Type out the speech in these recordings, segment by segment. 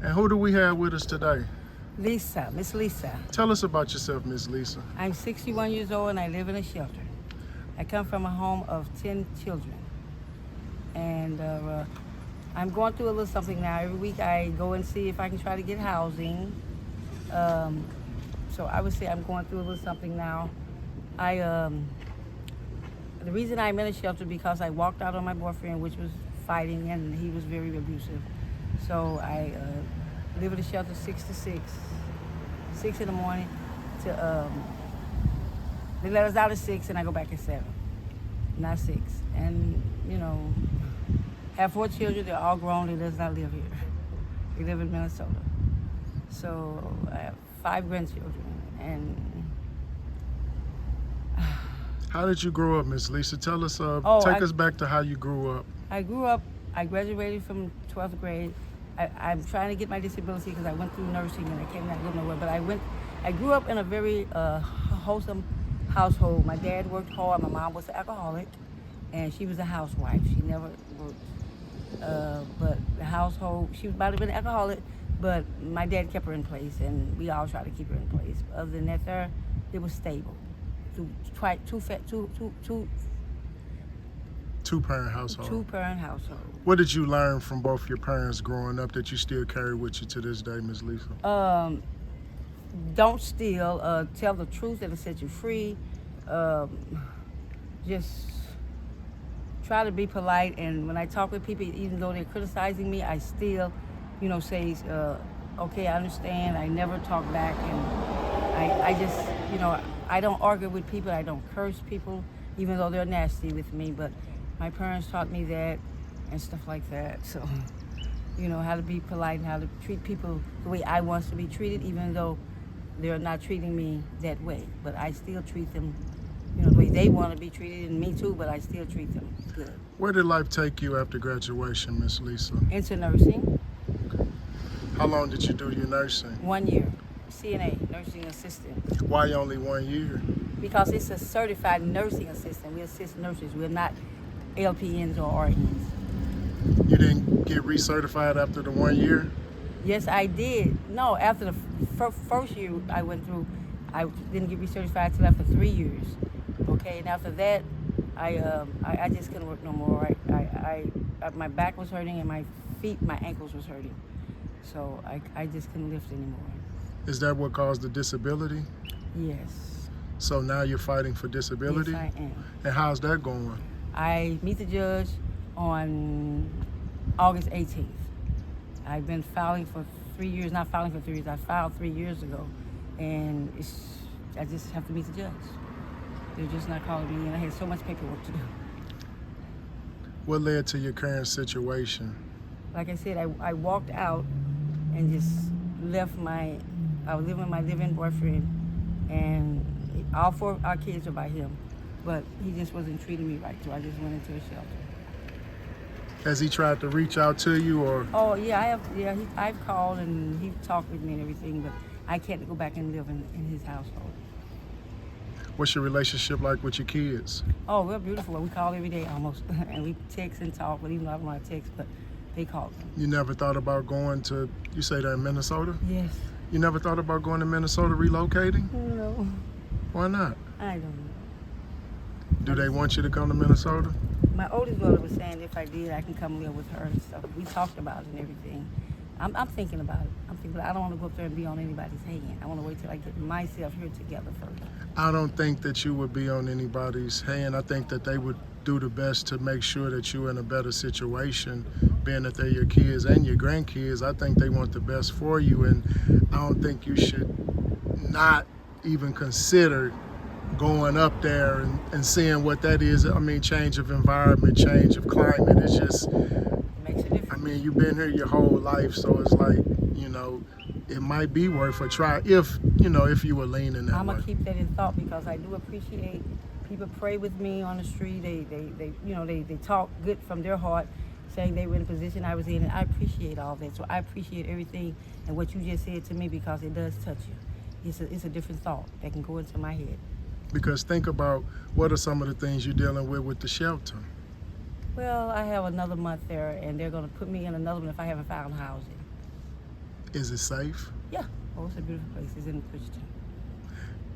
And who do we have with us today? Lisa, Miss Lisa. Tell us about yourself, Miss Lisa. I'm 61 years old and I live in a shelter. I come from a home of 10 children. And I'm going through a little something now. Every week I go and see if I can try to get housing. So I would say I'm going through a little something now. The reason I'm in a shelter because I walked out on my boyfriend, which was fighting, and he was very abusive. So I live in a shelter 6 to 6 in the morning. They let us out at 6, and I go back at 7, not 6. And have 4 children. They're all grown. They does not live here. They live in Minnesota. So I have 5 grandchildren, and How did you grow up, Miss Lisa? Tell us, take us back to how you grew up. I graduated from 12th grade. I'm trying to get my disability because I went through nursing and I came not good nowhere. But I grew up in a very wholesome household. My dad worked hard. My mom was an alcoholic, and she was a housewife. She never worked. But the household, she might have been an alcoholic, but my dad kept her in place, and we all tried to keep her in place. Other than that, it was stable. Two-parent household. Two-parent household. What did you learn from both your parents growing up that you still carry with you to this day, Miss Lisa? Don't steal. Tell the truth, that'll set you free. Just try to be polite. And when I talk with people, even though they're criticizing me, I still, say, okay, I understand. I never talk back, and I just, I don't argue with people. I don't curse people, even though they're nasty with me. But my parents taught me that and stuff like that. So, how to be polite and how to treat people the way I want to be treated, even though they're not treating me that way. But I still treat them, the way they want to be treated, and me too, but I still treat them good. Where did life take you after graduation, Miss Lisa? Into nursing. How long did you do your nursing? 1 year. CNA, nursing assistant. Why only 1 year? Because it's a certified nursing assistant. We assist nurses. We're not LPNs or RNs. You didn't get recertified after the 1 year? Yes, I did. No, after the first year I went through, I didn't get recertified till after 3 years. Okay, and after that, I just couldn't work no more. My back was hurting, and my ankles was hurting. So I just couldn't lift anymore. Is that what caused the disability? Yes. So now you're fighting for disability? Yes, I am. And how's that going? I meet the judge on August 18th. I've been filing for 3 years, not filing for 3 years. I filed 3 years ago, and I just have to meet the judge. They're just not calling me, and I had so much paperwork to do. What led to your current situation? Like I said, I walked out and just left I was living with my live-in boyfriend, and all 4 our kids are by him, but he just wasn't treating me right, so I just went into a shelter. Has he tried to reach out to you, or? Oh yeah, I have. Yeah, I've called and he talked with me and everything, but I can't go back and live in his household. What's your relationship like with your kids? Oh, we're beautiful. We call every day almost, and we text and talk. But even though I don't want to text, but they call them. You never thought about going to? You say they're in Minnesota? Yes. You never thought about going to Minnesota, relocating? No. Why not? I don't know. Do they want you to come to Minnesota? My oldest daughter was saying if I did, I can come live with her and stuff. We talked about it and everything. I'm thinking about it. But I don't want to go up there and be on anybody's hand. I want to wait till I get myself here together first. I don't think that you would be on anybody's hand. I think that they would do the best to make sure that you're in a better situation, being that they're your kids and your grandkids. I think they want the best for you, and I don't think you should not even consider going up there and seeing what that is. I mean, change of environment, change of climate. It's just, It makes a difference. I mean, you've been here your whole life, so it's like, it might be worth a try if you were leaning that way. I'm gonna keep that in thought because I do appreciate people pray with me on the street. They talk good from their heart, saying they were in the position I was in, and I appreciate all that. So I appreciate everything and what you just said to me because it does touch you. It's a different thought that can go into my head. Because think about what are some of the things you're dealing with the shelter. Well, I have another month there, and they're gonna put me in another one if I haven't found housing. Is it safe? Yeah. Oh, it's a beautiful place. It's in Bridgeton.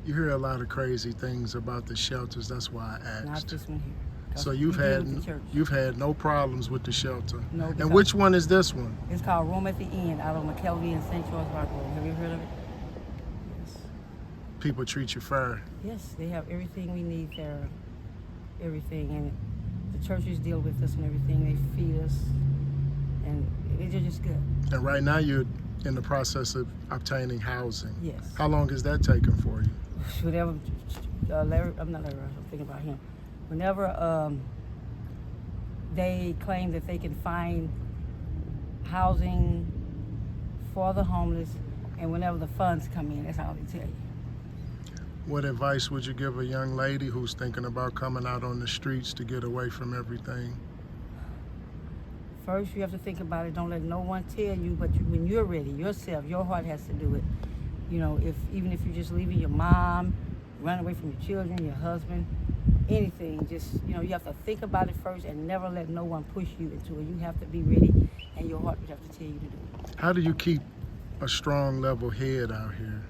You hear a lot of crazy things about the shelters. That's why I Not asked. this one here. 'Cause So we you've deal had with the church. you've had no problems with the shelter. No, And because- which one is this one? It's called Room at the Inn out on McKelvey and St. Charles Rock Road. Have you heard of it? Yes. People treat you fair. Yes, they have everything we need there. Everything. And the churches deal with us and everything. They feed us. And they're just good. And right now you're in the process of obtaining housing. Yes. How long is that taking for you? Whenever, Larry, I'm not Larry, I'm thinking about him. Whenever they claim that they can find housing for the homeless, and whenever the funds come in, that's all they tell you. What advice would you give a young lady who's thinking about coming out on the streets to get away from everything? First, you have to think about it. Don't let no one tell you, but when you're ready, yourself, your heart has to do it. You know, even if you're just leaving your mom, running away from your children, your husband, anything, just, you know, you have to think about it first and never let no one push you into it. You have to be ready, and your heart would have to tell you to do it. How do you keep a strong, level head out here?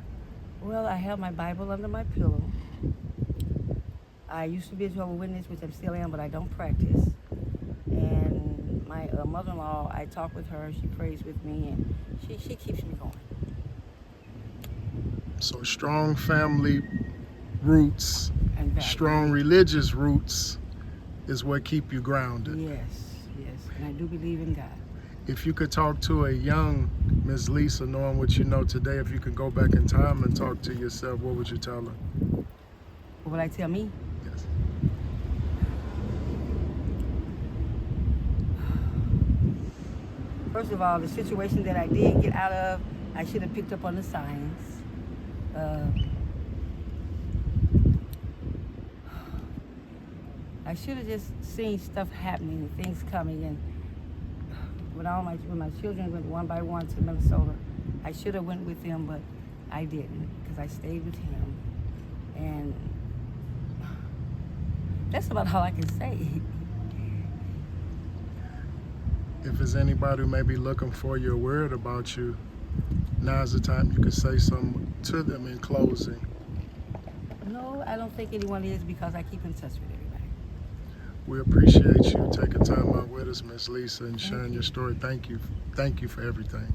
Well, I have my Bible under my pillow. I used to be a Jehovah's Witness, which I still am, but I don't practice. And my mother-in-law, I talk with her, she prays with me, and she keeps me going. So strong family roots, And values. strong religious roots is what keep you grounded. Yes, yes, and I do believe in God. If you could talk to a young Ms. Lisa, knowing what you know today, if you could go back in time and talk to yourself, what would you tell her? What would I tell me? Yes. First of all, the situation that I did get out of, I should have picked up on the signs. I should have just seen stuff happening, things coming, and when my children went one by one to Minnesota, I should have went with them, but I didn't because I stayed with him, and that's about all I can say. If there's anybody who may be looking for you or worried about you, now's the time you could say something to them in closing. No, I don't think anyone is because I keep in touch with everybody. We appreciate you taking time out with us, Miss Lisa, and sharing your story. Thank you. Thank you for everything.